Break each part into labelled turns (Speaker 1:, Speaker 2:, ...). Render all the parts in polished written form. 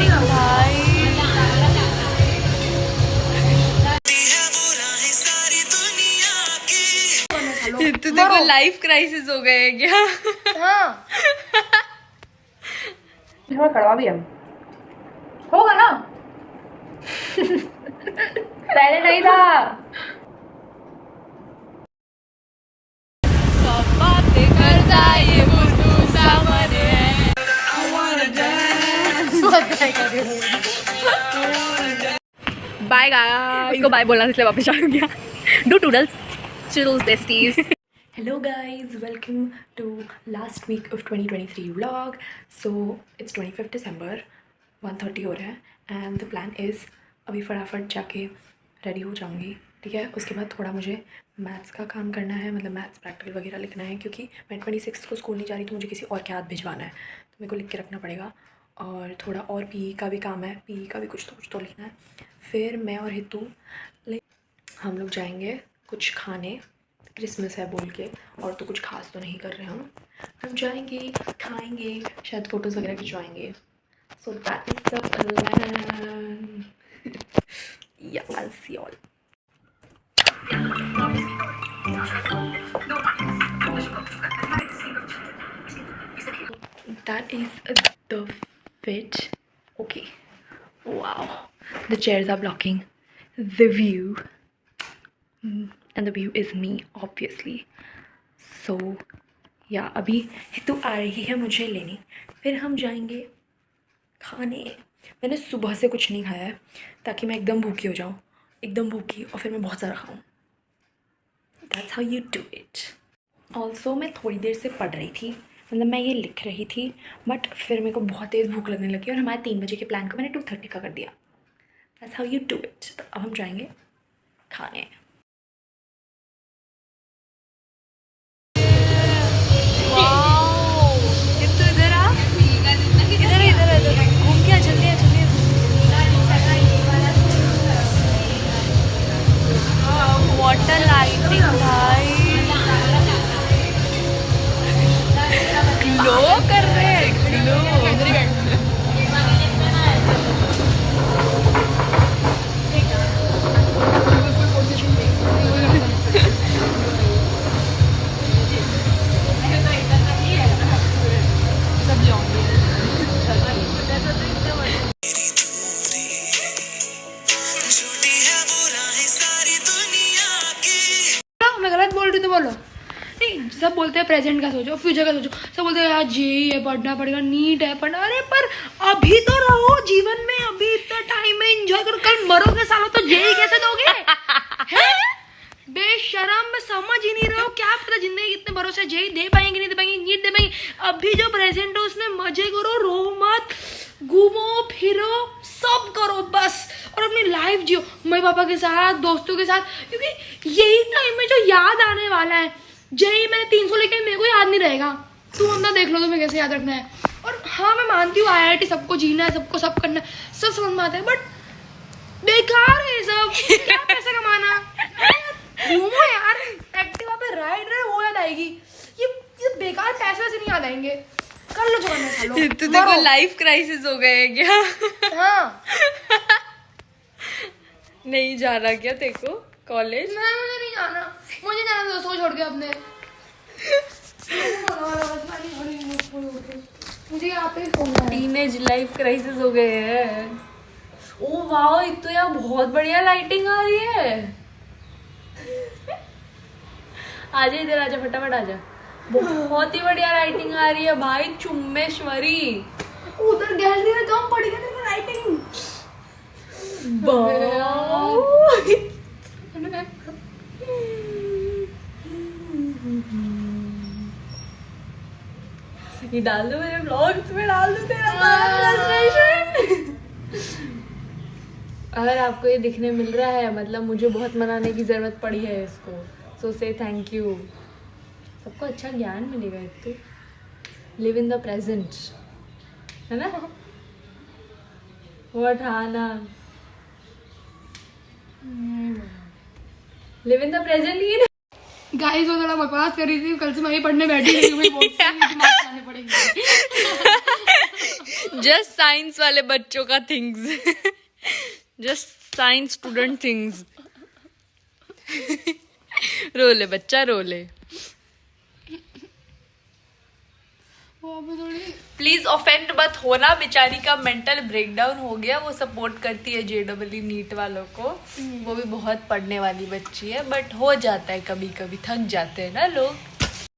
Speaker 1: Lighting भाई। तो देखो लाइफ क्राइसिस हो गए हैं क्या?
Speaker 2: हाँ थोड़ा कड़वा भी है, होगा ना। पहले नहीं था।
Speaker 1: सब बातें करता ये बुद्धू सामने है। बाय गाइस, उसको बाय बोलना इसलिए वापस आ गया। Do toodles chills besties.
Speaker 2: Hello guys, welcome to last week of 2023 vlog. So it's 25th December, 1:30 हो रहा है and the plan is अभी फटाफट जाके रेडी हो जाऊँगी, ठीक है। उसके बाद थोड़ा मुझे मैथ्स का काम करना है, मतलब मैथ्स प्रैक्टिकल वगैरह लिखना है, क्योंकि मैं 26 को स्कूल नहीं जा रही तो मुझे किसी और के हाथ भिजवाना है, तो मेरे को लिख के रखना पड़ेगा। और थोड़ा और पी का भी काम है, पी का भी कुछ तो लिखना है। फिर मैं और हितू हम लोग जाएंगे कुछ खाने, क्रिसमस है बोल के, और तो कुछ खास तो नहीं कर रहे हम जाएंगे खाएंगे, शायद फ़ोटोज़ वगैरह खिंचवाएंगे। So that is the plan. Yeah I will see all. That is the fit. Okay. Wow. The chairs are blocking the view. And the view is me, obviously. So, yeah, अभी तो आ रही है मुझे लेने, फिर हम जाएंगे खाने। मैंने सुबह से कुछ नहीं खाया है ताकि मैं एकदम भूखी हो जाऊँ, एकदम भूखी, और फिर मैं बहुत सारा खाऊँ। That's how you do it. Also मैं थोड़ी देर से पढ़ रही थी, मतलब मैं ये लिख रही थी, बट फिर मेरे को बहुत तेज़ भूख लगने लगी और हमारे 3 बजे के प्लान को मैंने 2:30 का कर दिया। That's how you do it. तो अब हम जाएंगे खाने।
Speaker 1: घूम के जल्दी जल्दी। वाटर लाइटिंग भाई, ग्लो कर रहे हैं, ग्लो। सब जाऊंगी।
Speaker 2: मैं गलत बोल रही तो बोलो। नहीं, सब बोलते हैं प्रेजेंट का सोचो, फ्यूचर का सोचो। सब बोलते हैं यार जेई है, पढ़ना पड़ेगा, नीट है पढ़ना। अरे पर अभी तो रहो जीवन में, अभी इतना टाइम है, एंजॉय करो। कल मरोगे सालों तो जेई कैसे दोगे? हैं? बेशरम, मैं समझ ही नहीं रहा हूँ, क्या पता जिंदगी कितने भरोसे जेई दे पाएंगे नहीं दे पाएंगे, नीट दे पाएंगे। अभी जो प्रेजेंट हो उसमें मजे करो, रो मत, घूमो फिरो, सब करो बस, और अपनी लाइफ जियो मम्मी पापा के साथ, दोस्तों के साथ, क्योंकि यही टाइम है जो याद आने वाला है। जेई मैंने 300 लेके मेरे को याद नहीं रहेगा, तुम अपना देख लो तुम्हें कैसे याद रखना है। और हाँ मैं मानती हूँ IIT सबको जीना है, सबको सब करना है, सब समझ में आता है, बट बेकार है सब। क्या पैसा कमाना, घूमो यार, एक्टिवा पे राइड रहे वो याद आएगी, ये बेकार पैसे वैसे नहीं याद आएंगे। कर लो जो करना है, कर लो।
Speaker 1: तो देखो लाइफ क्राइसिस हो गए हैं क्या?
Speaker 2: हाँ
Speaker 1: नहीं जाना क्या तेको कॉलेज?
Speaker 2: नहीं मुझे नहीं जाना, मुझे जाना दोस्तों को छोड़ के अपने। मुझे यहाँ पे
Speaker 1: टीनेज लाइफ क्राइसिस हो गए हैं। ओ वाह, एक तो यहाँ बहुत बढ़िया लाइटिंग आ रही है। आजा इधर, आजा फटाफट आजा। बहुत ही बढ़िया लाइटिंग आ रही है भाई, चुम्मेश्वरी।
Speaker 2: उधर गैलरी में कम पड़ी है तेरे लाइटिंग।
Speaker 1: ये डाल दो मेरे ब्लॉग्स में, डाल दो तेरा फ्रस्ट्रेशन। अगर आपको ये दिखने मिल रहा है मतलब मुझे बहुत मनाने की जरूरत पड़ी है इसको, सो से थैंक यू। सबको अच्छा ज्ञान मिलेगा। एक तो लिव इन द प्रेजेंट, है ना? व्हाट हाना, live in the present.
Speaker 2: Guys वो थोड़ा बकवास कर रही थी, कल से मैं ही पढ़ने बैठी रही हूँ, बहुत सारी मार्क्स आने पड़ेंगे।
Speaker 1: जस्ट साइंस वाले बच्चों का things, just science student things. रोले बच्चा रोले।
Speaker 2: वो अभी थोड़ी
Speaker 1: प्लीज ऑफेंड मत होना, बेचारी का मेंटल ब्रेकडाउन हो गया। वो सपोर्ट करती है JEE नीट वालों को, वो भी बहुत पढ़ने वाली बच्ची है, बट हो जाता है कभी कभी, थक जाते हैं ना लोग।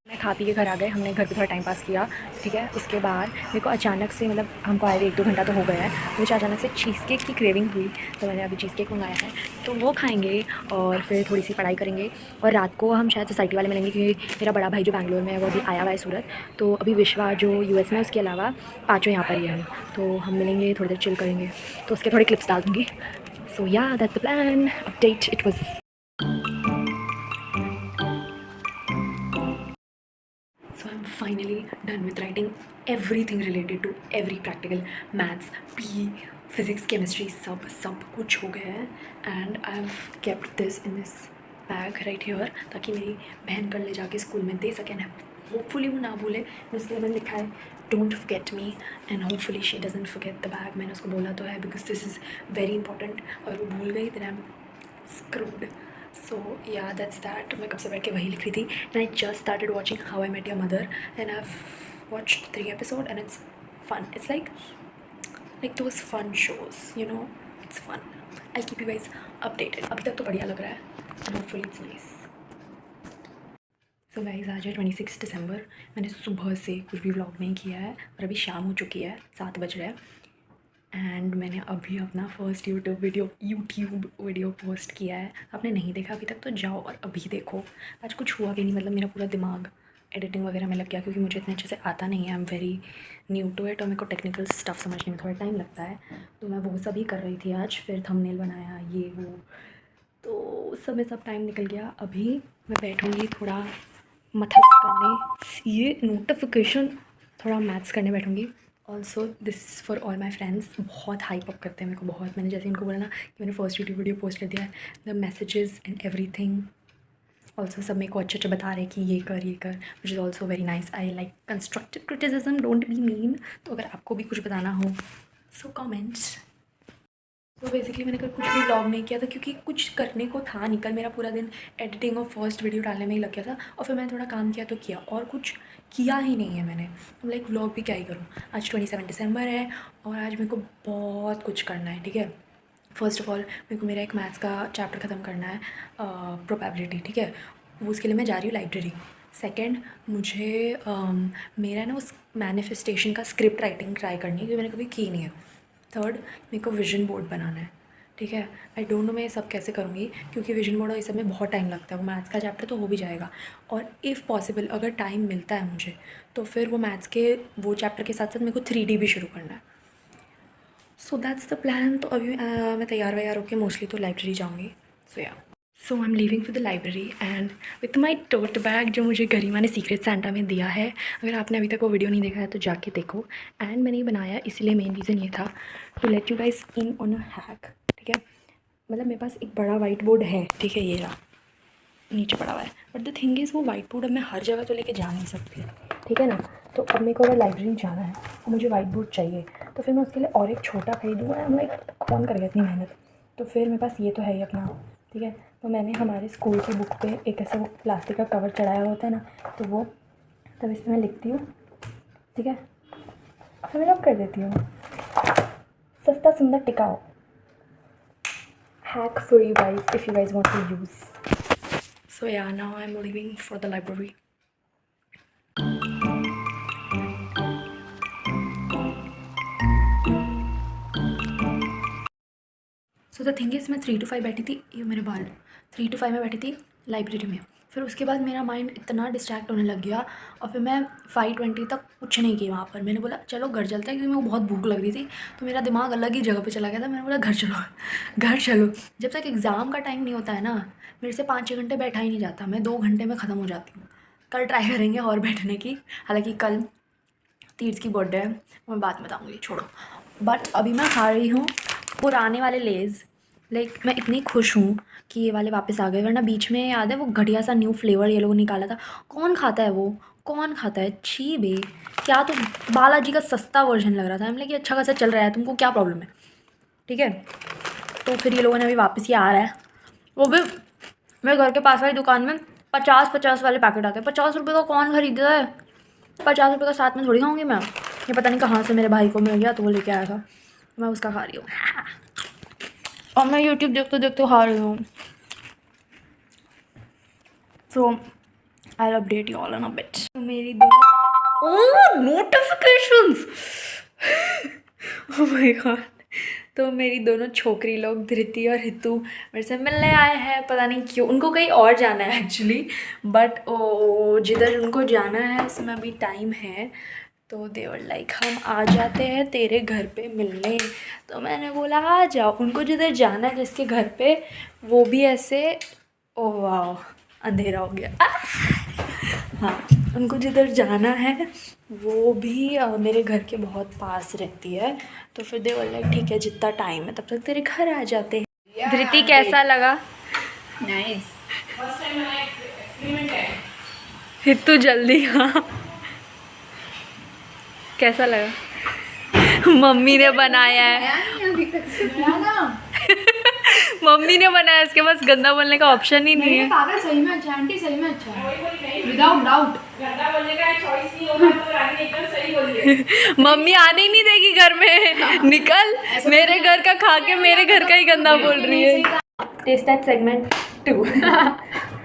Speaker 3: मैं खा पी के घर आ गए, हमने घर पे थोड़ा टाइम पास किया, ठीक है। उसके बाद मेरे को अचानक से, मतलब हमको आए हुए 1-2 घंटा तो हो गया है, मुझे अचानक से चीज़ केक की क्रेविंग हुई, तो मैंने अभी चीज़ केक मंगाया है, तो वो खाएंगे और फिर थोड़ी सी पढ़ाई करेंगे। और रात को हम शायद सोसाइटी वाले मिलेंगे, क्योंकि मेरा बड़ा भाई जो बैंगलोर में है वो अभी आया हुआ है सूरत, तो अभी विश्वा जो US में है उसके अलावा 5 यहाँ पर ही है, तो हम मिलेंगे, थोड़ी देर चिल करेंगे, तो उसके थोड़े क्लिप्स डाल दूँगी। सो yeah that's the plan update it was. So I'm finally done with writing everything related to every practical, maths, PE, physics, chemistry, सब कुछ हो गया है। And I've kept this in this bag right here, ताकि मेरी बहन कल ले जाके स्कूल में दे सके ना, होपफुली वो ना भूले। इसके लिए मैंने लिखा है don't forget me, and hopefully she doesn't forget the bag। मैंने उसको बोला तो है because this is very important, और वो भूल गई then I'm screwed। So yeah, that's that। मैं कब से बैठ के वही लिख रही थी, and I just started watching How I Met Your Mother, and I've watched 3 episodes and it's fun। It's like those fun shows, you know, it's fun। I'll keep you guys updated। अभी तक तो बढ़िया लग रहा है, and hopefully it's nice। So guys, आज है 26 दिसंबर। मैंने सुबह से कुछ भी व्लॉग नहीं किया है, और अभी शाम हो चुकी है, 7 बज रहे हैं, एंड मैंने अभी अपना फर्स्ट यूट्यूब वीडियो पोस्ट किया है। आपने नहीं देखा अभी तक तो जाओ और अभी देखो। आज कुछ हुआ भी नहीं, मतलब मेरा पूरा दिमाग एडिटिंग वगैरह में लग गया, क्योंकि मुझे इतने अच्छे से आता नहीं है। I am very new to it, और मेरे को टेक्निकल स्टफ़ समझने में थोड़ा टाइम लगता है, तो मैं वो सब ही कर रही थी आज। फिर थंबनेल बनाया, ये वो, तो उस सब में सब टाइम निकल गया। अभी मैं बैठूँगी थोड़ा मथक करने, ये नोटिफिकेशन, थोड़ा मैथ्स करने बैठूँगी। Also this for all my friends, बहुत हाइप अप करते हैं मेरे को बहुत। मैंने जैसे इनको बोला ना कि मैंने फर्स्ट यूट्यूब वीडियो पोस्ट कर दिया है, the messages and everything. Also सब मेरे को अच्छे बता रहे हैं कि ये कर which is also very nice. I like constructive criticism, don't be mean. तो अगर आपको भी कुछ बताना हो सो कमेंट्स। तो बेसिकली मैंने कल कुछ भी व्लॉग नहीं किया था, क्योंकि कुछ करने को था नहीं। कल मेरा पूरा दिन एडिटिंग और फर्स्ट वीडियो डालने में ही लग गया था, और फिर मैंने थोड़ा काम किया तो किया, और कुछ किया ही नहीं है मैंने। तो लाइक व्लॉग भी क्या ही करूँ। आज 27 दिसंबर है, और आज मेरे को बहुत कुछ करना है, ठीक है। फर्स्ट ऑफ ऑल मेरे को मेरा एक मैथ्स का चैप्टर ख़त्म करना है, प्रोबेबिलिटी, ठीक है। वो उसके लिए मैं जा रही हूँ लाइब्रेरी। सेकेंड, मुझे मेरा ना उस मैनिफेस्टेशन का स्क्रिप्ट राइटिंग ट्राई करनी है, क्योंकि मैंने कभी की नहीं है। थर्ड, मेरे को विजन बोर्ड बनाना है, ठीक है। आई डोंट नो मैं ये सब कैसे करूँगी, क्योंकि विजन बोर्ड और इस सब में बहुत टाइम लगता है। वो मैथ्स का चैप्टर तो हो भी जाएगा, और इफ़ पॉसिबल अगर टाइम मिलता है मुझे, तो फिर वो मैथ्स के वो चैप्टर के साथ साथ मेरे को 3D भी शुरू करना है। So that's the plan. तो अभी मैं तैयार वैयार होकर मोस्टली तो लाइब्रेरी जाऊँगी। So I am leaving for the library and with my tote bag, जो मुझे गरिमा ने सीक्रेट सेंटा में दिया है। अगर आपने अभी तक वो वीडियो नहीं देखा है तो जाके देखो। एंड मैंने ये बनाया इसीलिए, मेन रीज़न ये था to let you guys in on a hack, ठीक है। मतलब मेरे पास एक बड़ा वाइट बोर्ड है, ठीक है, ये रहा नीचे पड़ा हुआ है, बट द थिंग इज़ वो वाइट बोर्ड अब मैं हर जगह तो लेके जा नहीं सकती, ठीक है ना। तो अब मेरे को अगर लाइब्रेरी जाना है तो मुझे वाइट बोर्ड चाहिए, तो फिर मैं उसके लिए और एक छोटा खरीदूँगा। हम लाइक कौन करेगा इतनी मेहनत। तो फिर मेरे पास ये तो है ही अपना, ठीक है। तो मैंने हमारे स्कूल की बुक पे एक ऐसा वो प्लास्टिक का कवर चढ़ाया होता है ना, तो वो तब इस पर मैं लिखती हूँ, ठीक है, फिर मैं रब कर देती हूँ। सस्ता सुंदर टिकाऊ hack for you guys if you guys want to use. So yeah, now I'm leaving for the library. So the thing is, मैं 3 to 5 बैठी थी, ये मेरे बाल 3 to 5 में बैठी थी लाइब्रेरी में। फिर उसके बाद मेरा माइंड इतना डिस्ट्रैक्ट होने लग गया, और फिर मैं 5:20 तक कुछ नहीं की वहाँ पर। मैंने बोला चलो घर चलते हैं, क्योंकि मेरे को बहुत भूख लग रही थी, तो मेरा दिमाग अलग ही जगह पे चला गया था। मैंने बोला घर चलो। जब तक एग्ज़ाम का टाइम नहीं होता है ना, मेरे से 5-6 घंटे बैठा ही नहीं जाता, मैं 2 घंटे में ख़त्म हो जाती हूँ। कल ट्राई करेंगे और बैठने की, हालांकि कल तीर्थ की बर्थडे है, मैं बाद में बताऊँगी, छोड़ो। बट अभी मैं खा रही हूँ पुराने वाले लेज़। लाइक मैं इतनी खुश हूँ कि ये वाले वापस आ गए, वरना बीच में याद है वो घटिया सा न्यू फ्लेवर ये लोग निकाला था, कौन खाता है वो। कौन खाता है? छी बे, क्या तो बालाजी का सस्ता वर्जन लग रहा था। हमने कि अच्छा खासा चल रहा है, तुमको क्या प्रॉब्लम है? ठीक है, तो फिर ये लोगों ने अभी वापस ही आ रहा है, वो भी मेरे घर के पास वाली दुकान में 50-50 वाले पैकेट आते हैं। 50 रुपये का कौन खरीदता है? 50 रुपये का साथ में थोड़ी खाऊंगी मैं। ये पता नहीं कहाँ से मेरे भाई को मिल गया तो वो लेके आया था, मैं उसका खा रही हूँ। और मैं यूट्यूब देखते देखते खा रही हूँ। So I update you all in a bit. तो मेरी दो नोटिफिकेशंस ओह माय गॉड। तो मेरी दोनों छोकरी लोग धृति और हितू मेरे से मिलने आए हैं, पता नहीं क्यों। उनको कहीं और जाना है एक्चुअली, बट ओ जिधर उनको जाना है उसमें अभी टाइम है, तो दे वर लाइक हम आ जाते हैं तेरे घर पे मिलने। तो मैंने बोला आ जाओ। उनको जिधर जाना है जिसके घर पे, वो भी ऐसे, ओ वाह अंधेरा हो गया। हाँ, उनको जिधर जाना है वो भी मेरे घर के बहुत पास रहती है, तो फिर दे बोला ठीक है जितना टाइम है तब तक तेरे घर आ जाते हैं। धृति कैसा लगा?
Speaker 2: नाइस।
Speaker 3: हितू जल्दी हाँ, कैसा लगा? मम्मी ने बनाया है, मम्मी ने बनाया, इसके पास गंदा बोलने का ऑप्शन ही नहीं है।
Speaker 2: पागल सही में अच्छा, आंटी सही में अच्छा है, विदाउट डाउट।
Speaker 4: गंदा बोलने का चॉइस नहीं होगा तो रानी एकदम सही बोल रही है।
Speaker 3: मम्मी आने ही नहीं देगी घर में, निकल। मेरे घर का खा के मेरे घर का ही गंदा बोल रही है। Test that segment 2।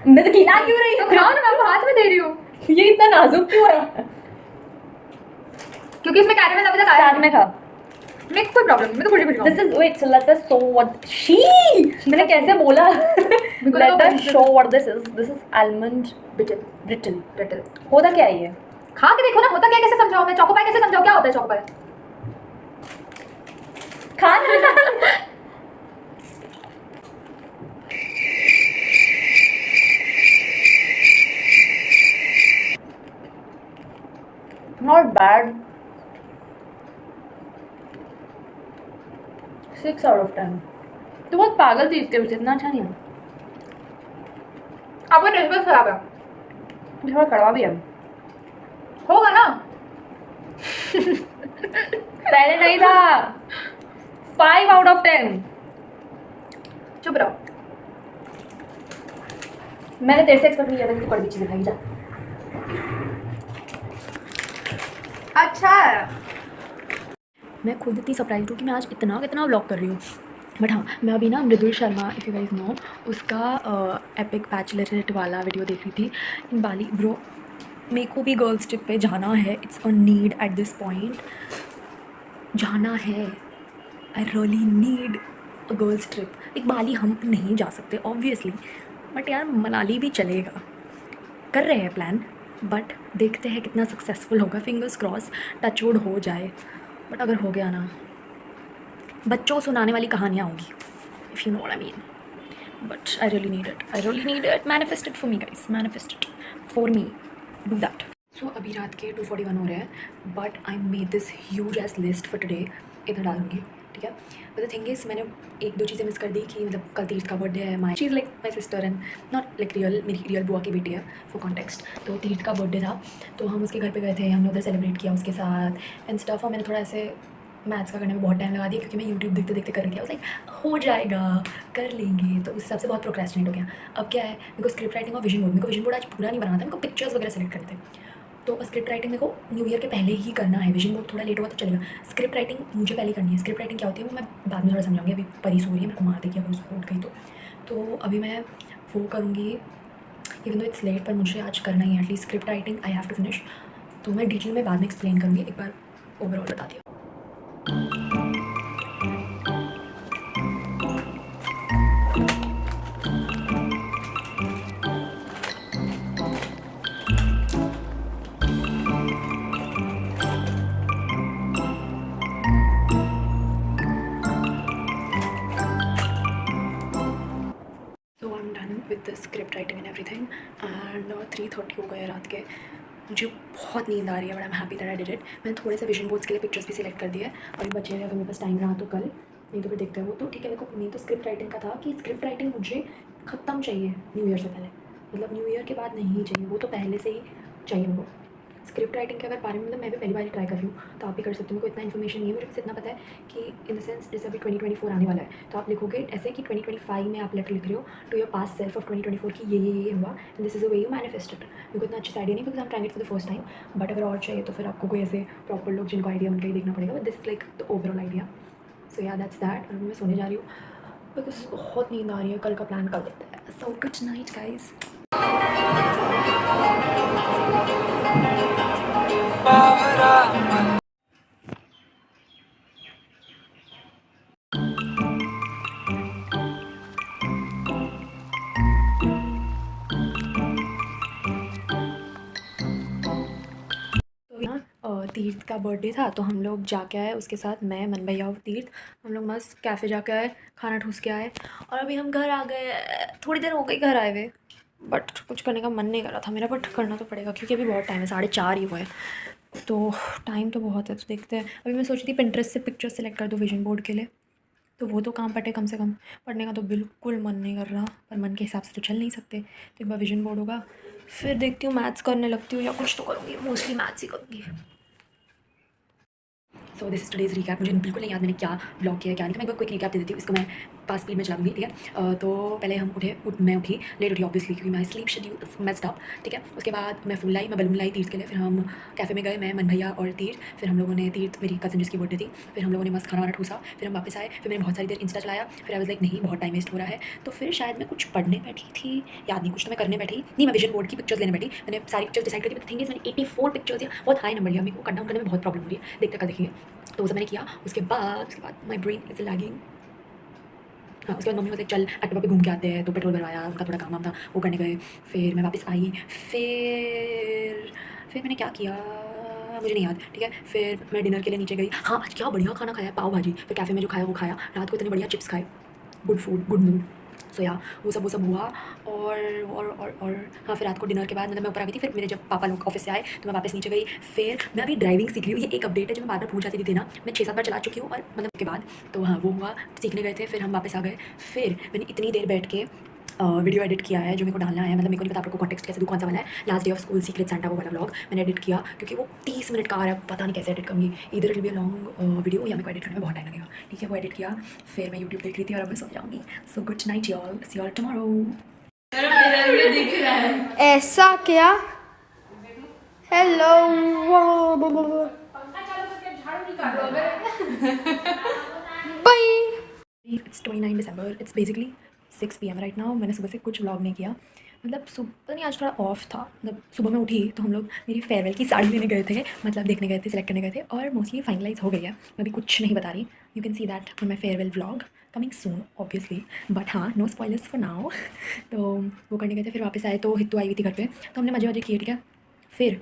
Speaker 3: मैं तो खिला क्यों रही हूँ?
Speaker 2: खाओ ना, मैं आपको हाथ में दे रही हूँ।
Speaker 3: ये इतना नाजुक क्यों है?
Speaker 2: क्योंकि इसमें कैरेमल अभी तक आया
Speaker 3: साथ में खा।
Speaker 2: नहीं, कोई प्रॉब्लम नहीं, मैं तो खुली खुली
Speaker 3: This is wait, so let us show what she. मैंने कैसे बोला? Let us show what this is. This is almond
Speaker 2: beetle
Speaker 3: brittle.
Speaker 2: Beetle.
Speaker 3: होता क्या है ये?
Speaker 2: खा के देखो ना, होता क्या है, कैसे समझाओ मैं? चोकोपाई कैसे समझाओ, क्या होता है चोकोपाई?
Speaker 3: खा Not bad. 6 out of 10. तो बहुत पागल थी इसके पीछे, इतना अच्छा नहीं है।
Speaker 2: आपका टेस्ट बस खराब है,
Speaker 3: थोड़ा कड़वा भी है।
Speaker 2: होगा ना।
Speaker 3: पहले नहीं था। 5 out of 10.
Speaker 2: चुप रहो।
Speaker 3: मैंने तेरे से एक्सपेक्ट नहीं किया था कि तू कड़वी चीजें खाई। जा।
Speaker 2: अच्छा है।
Speaker 3: मैं खुद इतनी सरप्राइज हूँ कि मैं आज इतना कितना व्लॉग कर रही हूँ। बट हाँ, मैं अभी ना Mridul Sharma, if you guys know, उसका एपिक बैचलरेट वाला वीडियो देख रही थी इन बाली। ब्रो, मेरे को भी गर्ल्स ट्रिप पे जाना है। It's a need at this point, जाना है। आई really need a girls trip. एक बाली हम नहीं जा सकते ऑब्वियसली, बट यार मनाली भी चलेगा। कर रहे हैं प्लान, बट देखते हैं कितना सक्सेसफुल होगा। फिंगर्स क्रॉस, टचवुड हो जाए। बट अगर हो गया ना, बच्चों को सुनाने वाली कहानियाँ होंगी, if you know what I mean. But I really need it, I really need it. Manifest it for me guys, manifest it for me, do that. So अभी रात के 2:41 हो रहे हैं, but I made this huge ass list for today. इधर डालूंगी, ठीक है। बट द थिंग इज़, मैंने 1-2 चीज़ें मिस कर दी कि मतलब कल तीर्थ का बर्थडे है। My cheese like my sister and not like real, मेरी रियल बुआ की बेटी है फॉर कॉन्टेक्स्ट। तो तीर्थ का बर्थडे था, तो हम उसके घर पे गए थे, हमने उधर सेलिब्रेट किया उसके साथ एंड स्टफ। और मैंने थोड़ा ऐसे मैथ्स का करने में बहुत टाइम लगा दिया, क्योंकि मैं यूट्यूब देखते देखते कर रही थी। लाइक हो जाएगा, कर लेंगे, तो उस हिसाब से बहुत प्रोक्रेस्टिनेट हो गया। अब क्या है, मेरे को स्क्रिप्ट राइटिंग और विजन बोर्ड, मेरे को विजन बोर्ड आज पूरा नहीं बनाना था, मेरे को पिक्चर्स वगैरह सेलेक्ट करने थे। तो स्क्रिप्ट राइटिंग मेरे को न्यू ईयर के पहले ही करना है। विजन बोर्ड थोड़ा लेट होगा तो चलेगा, स्क्रिप्ट राइटिंग मुझे पहले करनी है। स्क्रिप्ट राइटिंग क्या होती है वो मैं बाद में थोड़ा समझाऊंगी। अभी परी सो रही है, मेरे को मार देगी अगर उसको उठ गई तो अभी मैं वो करूँगी। इवन दो इट्स लेट, पर मुझे आज करना ही है at least script writing. I have to finish. तो मैं डिटेल में बाद में एक्सप्लेन करूँगी, एक बार ओवरऑल बता दिया। With the script writing and everything and 3:30 हो गए रात के। मुझे बहुत नींद आ रही है, but I am happy that I did it. मैंने थोड़े से विजन बोर्ड्स के लिए पिक्चर्स भी सिलेक्ट कर दिए हैं, अभी बचे हैं। अगर मेरे पास टाइम रहा तो कल, नहीं तो फिर देखते हैं वो। तो ठीक है, मेरे को नहीं तो स्क्रिप्ट राइटिंग का था कि स्क्रिप्ट राइटिंग मुझे ख़त्म चाहिए न्यू ईयर से पहले, मतलब न्यू ईयर के बाद नहीं चाहिए, वो तो पहले से ही चाहिए मेरे को। स्क्रिप्ट राइटिंग के अगर बारे में मतलब मैं भी पहली बार ट्राई कर रही हूँ, तो आप भी कर सकते हो। मेरे को इतना इन्फॉर्मेशन नहीं है, मुझे बस इतना पता है कि इन द सेंस जैसे अभी 2024 आने वाला है, तो आप लिखोगे ऐसे कि 2025 में आप लेटर लिख रहे हो to your past self of 2024 की ये हुआ, and this is a way you manifested. मेरे को इतना अच्छे से आइडिया नहीं, because I am trying it for the first time, but अगर और चाहिए तो फिर आपको कोई ऐसे प्रॉपर लोग जिनको आइडिया उनका ही देखना पड़ेगा, but this is like the overall idea. So yeah that's that. और मैं सोने जा रही हूँ बिकॉज बहुत नींद आ रही है, कल का प्लान कर देते हैं। सो गुड नाइट गाइज। तीर्थ का बर्थडे था, तो हम लोग जाके आए उसके साथ, मैं, मन भैया और तीर्थ। हम लोग मस्त कैफ़े जाके आए, खाना ठूस के आए, और अभी हम घर आ गए। थोड़ी देर हो गई घर आए हुए, बट कुछ करने का मन नहीं कर रहा था मेरा, बट करना तो पड़ेगा क्योंकि अभी बहुत टाइम है, 4:30 ही हुए हैं, तो टाइम तो बहुत है। तो देखते हैं। अभी मैं सोच रही थी पिंटरेस्ट से पिक्चर सेलेक्ट कर दूँ विजन बोर्ड के लिए, तो वो तो काम पटे कम से कम। पढ़ने का तो बिल्कुल मन नहीं कर रहा, पर मन के हिसाब से तो चल नहीं सकते। तो एक बार विजन बोर्ड होगा, फिर देखती हूँ मैथ्स करने लगती हूँ या कुछ तो करूँगी, मोस्टली मैथ्स ही करूँगी। So this is today's recap. मुझे बिल्कुल नहीं याद मैंने क्या ब्लॉग किया क्या नहीं, तो मैं एक बार क्विक रिकैप दे देती हूँ, इसको मैं पास स्पीड में चला दूँगी, ठीक है। तो पहले हम मैं उठी लेट उठी ऑब्वियसली, क्योंकि my sleep schedule messed up, ठीक है। उसके बाद मैं फूल लाई, मैं बलून लाई तीर्थ के लिए, फिर हम कैफ़े में गए, मैं, मन भैया और तीर्थ। फिर हम लोगों ने, तीर्थ मेरी कज़न जिसकी बर्थडे थी, फिर हम लोगों ने मस्त खाना वाना ठूसा, फिर हम वापस आए, फिर मैंने बहुत सारी देर इंस्टा चलाया, फिर आई वाज लाइक नहीं बहुत टाइम वेस्ट हो रहा है, तो फिर शायद मैं कुछ पढ़ने बैठी थी, याद नहीं, कुछ तो मैं करने बैठी नहीं, मैं विजन बोर्ड की पिक्चर्स लेने बैठी। मैंने सारी पिक्चर्स डिसाइड करी, थिंग इज मैंने 84 पिक्चर्स या बहुत हाई नंबर लिया, मेरे को कट डाउन करने में बहुत प्रॉब्लम हो रही है, देखते कल देखेंगे। तो वो सब मैंने किया। उसके बाद माई ब्रेन इज लैगिंग। हाँ, उसके बाद मम्मी बोलते चल एक्टिवा पे घूम के आते हैं, तो पेट्रोल भरवाया, उनका थोड़ा काम वाम था वो करने गए। फिर मैं वापस आई, फिर मैंने क्या किया मुझे नहीं याद, ठीक है। फिर मैं डिनर के लिए नीचे गई। हाँ, आज क्या बढ़िया खाना खाया, पाव भाजी। फिर कैफ़े में जो खाया वो खाया, रात को इतने बढ़िया चिप्स खाए, गुड फूड, गुड मूड। सो या वो सब हुआ। और हाँ, फिर रात को डिनर के बाद मतलब मैं ऊपर आ गई थी, फिर मेरे जब पापा लोग ऑफिस से आए तो मैं वापस नीचे गई। फिर मैं अभी ड्राइविंग सीख रही हूँ, ये एक अपडेट है जो मैं बार बार भूल जाती थी देना। मैं 6-7 बार चला चुकी हूँ, और मतलब के बाद तो हाँ वो हुआ, सीखने गए थे, फिर हम वापस आ गए। फिर मैंने इतनी देर बैठ के वीडियो एडिट किया है जो मेरे को डालना है, मतलब मेरे को नहीं पता आपको कॉन्टेक्स्ट कैसे दूँ, कौन सा वाला है, last day of school secret Santa वो वाला व्लॉग मैंने एडिट किया, क्योंकि वो 30 मिनट का आ रहा है, पता नहीं कैसे एडिट करूँगी। इधर will be a long video, या मेरे को एडिट करने में बहुत टाइम लगेगा, ठीक है। वो एडिट किया, फिर मैं यूट्यूब देख रही थी, और अब मैं सो जाऊँगी। So good night y'all, see y'all tomorrow।
Speaker 2: ऐसा क्या? Hello. Bye.
Speaker 3: It's 29 December, it's basically 6 PM right now. मैंने सुबह से कुछ व्लॉग नहीं किया, मतलब सुबह पता नहीं आज थोड़ा ऑफ था। मतलब सुबह मैं उठी तो हम लोग मेरी फेयरवेल की साड़ी लेने गए थे, मतलब देखने गए थे, सिलेक्ट करने गए थे, और मोस्टली फाइनलाइज हो गई है। मैं भी कुछ नहीं बता रही, you can see that on my farewell vlog coming soon obviously, but हाँ नो स्पॉयलर्स फॉर नाउ। तो वो करने गए थे, फिर वापस आए तो हित्तू आई हुई थी घर पे, तो हमने मजे किए, ठीक है। फिर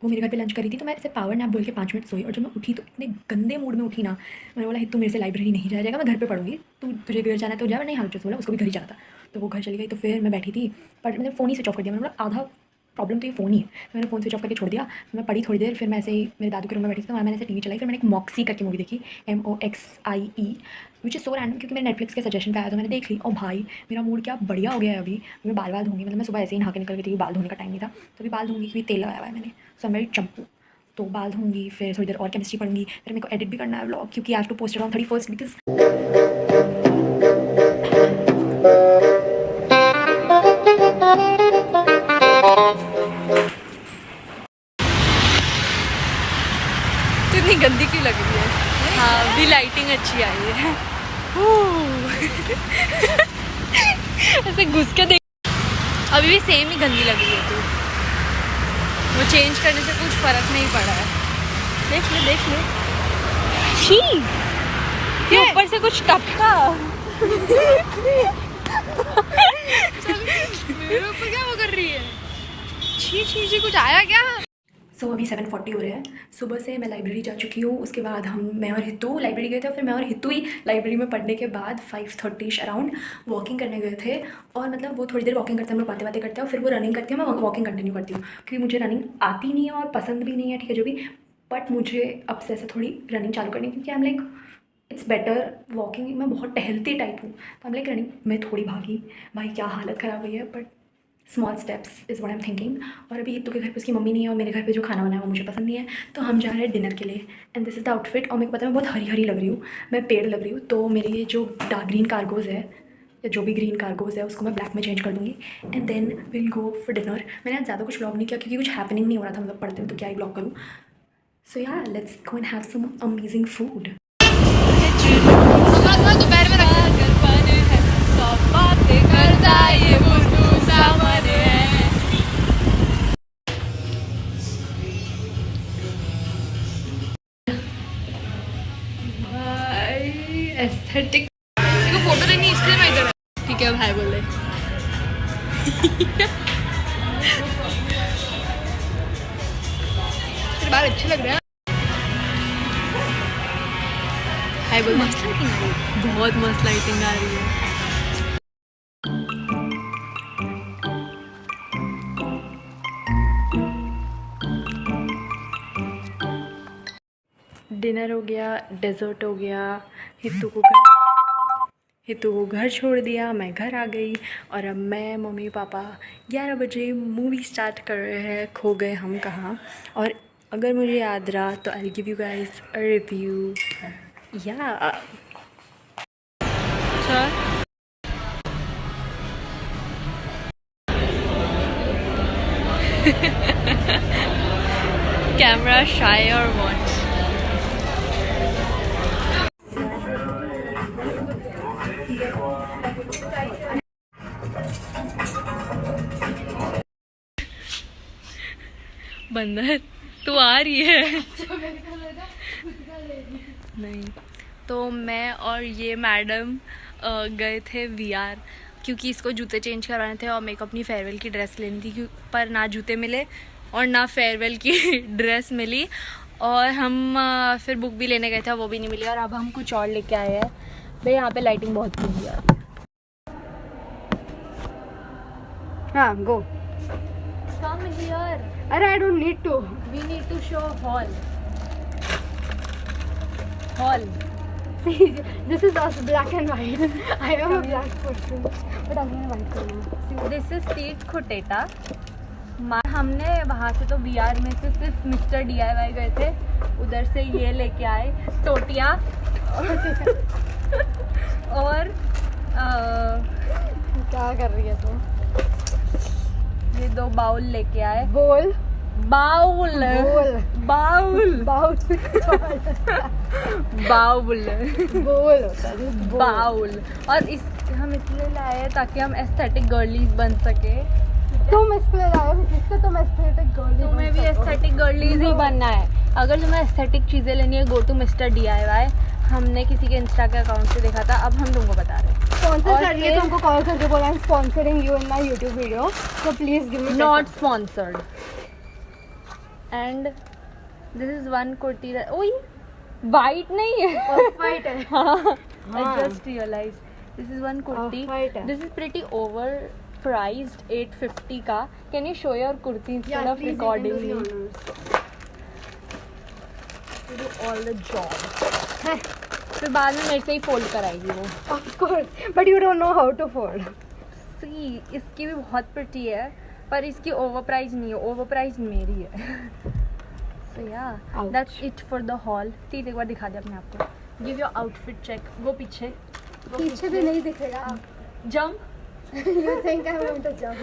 Speaker 3: वो मेरे घर पे लंच करी थी, तो मैं ऐसे पावर नैप बोल के 5 मिनट सोई, और जब मैं उठी तो इतने गंदे मूड में उठी ना, मैंने बोला हित्तू मेरे से लाइब्रेरी नहीं जाया जाएगा, मैं घर पे पढ़ूंगी, तुझे घर जाना है तो जा। नहीं, हाँ बोला, उसको भी घर ही जाना था, तो वो घर चली गई। तो फिर मैं बैठी थी, पर मैंने फ़ोन ही स्विच ऑफ कर दिया। मैंने बोला आधा प्रॉब्लम तो ये फ़ोन ही है, तो मैंने फ़ोन स्विच ऑफ करके छोड़ दिया। मैं पढ़ी थोड़ी देर, फिर मैं ऐसे ही मेरे दादू के रूम में बैठी थी, तो वहाँ मैंने ऐसे टीवी चलाई, फिर मैंने एक मॉक्सी करके मूवी देखी, MOXIE, which is so random, क्योंकि मेरे नेटफ्लिक्स के सजेशन पे आया, तो मैंने देख ली। और भाई मेरा मूड क्या बढ़िया हो गया है अभी। मैं बाल धोंगी, मतलब मैं सुबह ऐसे ही नहा के निकल गई थी, बाल धोने का टाइम नहीं था, तो अभी बाल धोंगी क्योंकि तेल लगाया हुआ है मैंने, सो मेरी चंपू। तो बाल धोंगी, फिर थोड़ी देर और केमिस्ट्री पढ़ूंगी, फिर मेरे को एडिट भी करना है व्लॉग, क्योंकि I have to post it on 31st because
Speaker 1: इतनी गंदी क्यों लग रही है? हाँ, अभी लाइटिंग अच्छी आई है। ऐसे घुस के देख, अभी भी सेम ही गंदी लग रही है तू। वो चेंज करने से कुछ फर्क नहीं पड़ा है। देख ले छी, ये ऊपर से कुछ टपका।
Speaker 2: मेरे ऊपर क्या वो कर रही है? छी कुछ आया क्या?
Speaker 3: सो अभी 7:40 हो रहे हैं। सुबह से मैं लाइब्रेरी जा चुकी हूँ, उसके बाद मैं और हित्तू लाइब्रेरी गए थे, फिर मैं और हित्तू ही लाइब्रेरी में पढ़ने के बाद 5:30 अराउंड वॉकिंग करने गए थे। और मतलब वो थोड़ी देर वॉकिंग करते हैं, हम लोग बातें करते हैं, और फिर वो रनिंग करती है, मैं वॉकिंग कंटिन्यू करती हूँ, क्योंकि मुझे रनिंग आती नहीं है और पसंद भी नहीं है, ठीक है जो भी, बट मुझे अब से ऐसे थोड़ी रनिंग चालू करनी है, क्योंकि I am like it's better walking. मैं बहुत टहलती टाइप हूँ, तो आई एम लाइक रनिंग। मैं थोड़ी भागी, भाई क्या हालत ख़राब हुई है, but small steps is what I am thinking. और अभी हित्तू के घर पे उसकी मम्मी नहीं है और मेरे घर पे जो खाना बनाया वो मुझे पसंद नहीं है, तो हम जा रहे हैं डिनर के लिए। And this is the outfit. और मेरे को पता है मैं बहुत हरी हरी लग रही हूँ, मैं पेड़ लग रही हूँ, तो मेरी ये जो डार्क ग्रीन कार्गोज़ है या जो भी ग्रीन कार्गोज़ है उसको मैं ब्लैक में चेंज कर दूँगी and then will go for dinner. मैंने आज ज़्यादा कुछ व्लॉग नहीं किया क्योंकि कुछ हैपनिंग नहीं हो रहा था, मतलब पढ़ते में तो क्या ही व्लॉग करूँ। So yeah let's go and have some amazing food.
Speaker 2: दोपहर में
Speaker 1: एस्थेटिक।
Speaker 2: देखो फोटो लेनी इसलिए मैं इधर
Speaker 1: ठीक है, भाई बोले
Speaker 2: तेरे बाल अच्छे लग रहे हैं।
Speaker 1: हाय बोल। मस्त लाइटिंग आ रही है, बहुत मस्त लाइटिंग आ रही है। डिनर हो गया, डेजर्ट हो गया, हित्तू को घर छोड़ दिया, मैं घर आ गई और अब मैं मम्मी पापा 11 बजे मूवी स्टार्ट कर रहे हैं, खो गए हम कहाँ। और अगर मुझे याद रहा तो I give you guys a review. या कैमरा शाय और वॉच। बंदर तू आ रही है? नहीं, तो मैं और ये मैडम गए थे VR क्योंकि इसको जूते चेंज करवाने थे और मेरे को अपनी फेयरवेल की ड्रेस लेनी थी, पर ना जूते मिले और ना फेयरवेल की ड्रेस मिली। और हम फिर बुक भी लेने गए थे, वो भी नहीं मिली, और अब हम कुछ और लेके आए हैं। भाई यहाँ पे लाइटिंग बहुत बुरी है।
Speaker 5: हाँ, go.
Speaker 1: Come here.
Speaker 5: अरे I don't need to.
Speaker 1: We need to show hall. Hall.
Speaker 5: See, this is us, black and white. I am a black person, but I'm a white person.
Speaker 1: This is Street Khuteta. हमने वहाँ से तो VR में से सिर्फ mister DIY गए थे, उधर से ये लेके आए टोटियाँ और
Speaker 5: क्या कर रही है तू?
Speaker 1: ये 2 बाउल लेके आए।
Speaker 5: बोल.
Speaker 1: Bowl bowl
Speaker 5: bowl.
Speaker 1: बाउल
Speaker 5: बोल होता है.
Speaker 1: बाउल। और इस हम इसलिए लाए हैं ताकि हम एस्थेटिक गर्लीज बन सके।
Speaker 5: तुम इसलिए लाए हो जिससे तुम एस्थेटिक गर्ल.
Speaker 1: तुम्हें भी एस्थेटिक गर्लीज ही बनना है। अगर तुम्हें एस्थेटिक चीज़ें लेनी है, गो टू मिस्टर DIY। हमने किसी के इंस्टा के अकाउंट से देखा था, अब हम तुमको बता रहे हैं।
Speaker 5: स्पॉन्सर कर रही है, तुमको कॉल करके बोला I am sponsoring you in my YouTube video, so please give me.
Speaker 1: Not sponsored. And this is one kurti. ओए वाइट नहीं है,
Speaker 5: वाइट है.
Speaker 1: I just realize this is one kurti.
Speaker 5: Off-white है.
Speaker 1: This is pretty over priced 850 का। Can you show your kurti instead of recording me? Do all the job. फिर बाद में मेरे से ही फोल्ड कराएगी वो।
Speaker 5: Of course, but you don't know how to fold.
Speaker 1: सी इसकी भी बहुत प्रिटी है, पर इसकी ओवर प्राइज नहीं है, ओवर प्राइज मेरी है। So yeah
Speaker 5: Ouch.
Speaker 1: That's it for the haul. तीन एक बार दिखा दे अपने आप को। Give your outfit check. वो पीछे
Speaker 5: पीछे भी नहीं दिखेगा.
Speaker 1: Jump.
Speaker 5: You think I'm going to jump?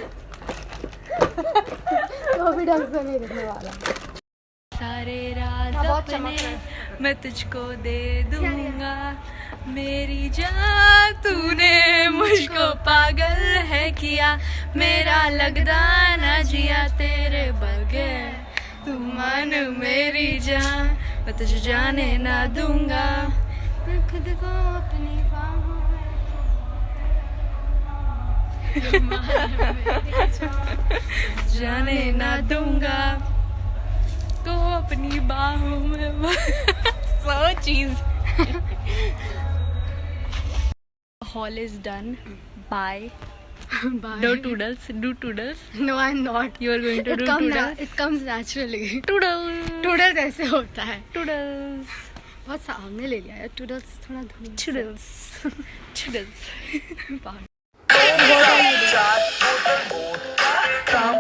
Speaker 5: तो भी ढंग से नहीं दिखने वाला.
Speaker 1: सारे राज
Speaker 5: बहुत चमक
Speaker 1: अपने
Speaker 5: रहा है.
Speaker 1: मैं तुझको दे दूंगा, मेरी जान तूने मुझको पागल है किया, मेरा लगदा ना जिया तेरे बगैर, तू मान मेरी जान, मैं तुझे जाने ना दूंगा।
Speaker 5: मैं खुद को अपनी बाहों
Speaker 1: जाने ना दूंगा तो अपनी बाहों में। सो चीज। Hall is done. बाय।
Speaker 5: में.
Speaker 1: Do toodles. Do toodles.
Speaker 5: No, I'm not.
Speaker 1: You are going to do toodles.
Speaker 5: It comes naturally.
Speaker 1: Toodles.
Speaker 5: Toodles ऐसे होता है.
Speaker 1: Toodles.
Speaker 5: बहुत सामने ले लिया यार. Toodles थोड़ा धूम.
Speaker 1: Toodles. Toodles.
Speaker 5: What are you doing?
Speaker 3: सो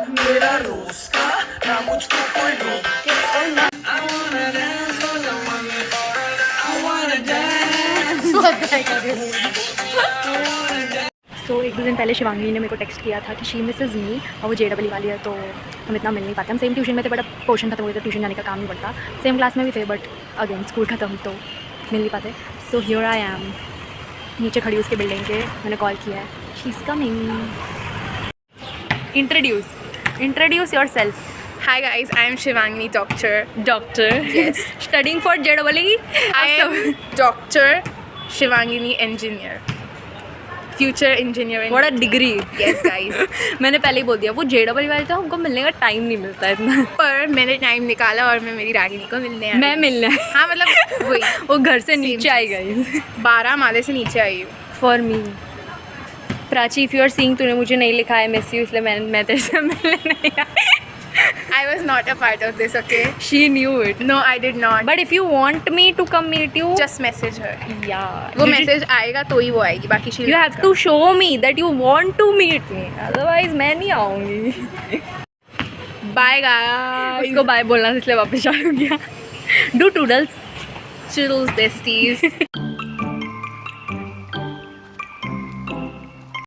Speaker 3: एक दो दिन पहले शिवांगी ने मेरे को टेक्स्ट किया था कि शी मिसेज मी, और वो JEE वाली है तो हम इतना मिल नहीं पाते। हम सेम ट्यूशन में थे, बट अब पोर्शन खत्म हो गया तो ट्यूशन जाने का काम नहीं पड़ता। सेम क्लास में भी थे, बट अगेन स्कूल ख़त्म तो मिल नहीं पाते। सो हियर आई एम, नीचे खड़ी उसके बिल्डिंग के, मैंने कॉल किया है, she is coming. Introduce your self.
Speaker 6: Hi guys, I am Shivangini Doctor.
Speaker 3: Yes. Studying for JEE.
Speaker 6: I am Dr. Shivangini Engineer. Future Engineer.
Speaker 3: What a degree.
Speaker 6: Yes guys.
Speaker 3: मैंने पहले ही बोल दिया, वो JEE वाले तो हमको मिलने का टाइम नहीं मिलता इतना।
Speaker 6: पर मैंने टाइम निकाला और मैं मेरी रागिनी को मिलने आई।
Speaker 3: मैं मिलने
Speaker 6: हाँ मतलब वही
Speaker 3: वो घर से नीचे आई गई
Speaker 6: 12 माले से नीचे आई हूँ।
Speaker 3: For me. Prachi, if you are seeing, तूने मुझे नहीं लिखा है मिस यू, इसलिए मैं तेरे से मिलने नहीं आई।
Speaker 6: I was not a part of this, okay?
Speaker 3: She knew it.
Speaker 6: No, I did not.
Speaker 3: But if you want me to come meet you,
Speaker 6: Just message her.
Speaker 3: yeah.
Speaker 6: वो मैसेज आएगा तो ही वो आएगी, बाकी she'll
Speaker 3: You
Speaker 6: not
Speaker 3: have
Speaker 6: come.
Speaker 3: to show me that you want to meet me. Otherwise मैं नहीं आऊँगी।
Speaker 6: Bye guys.
Speaker 3: उसको बाय बोलना था, इसलिए वापस आ गया। Do toodles.
Speaker 6: Toodles besties.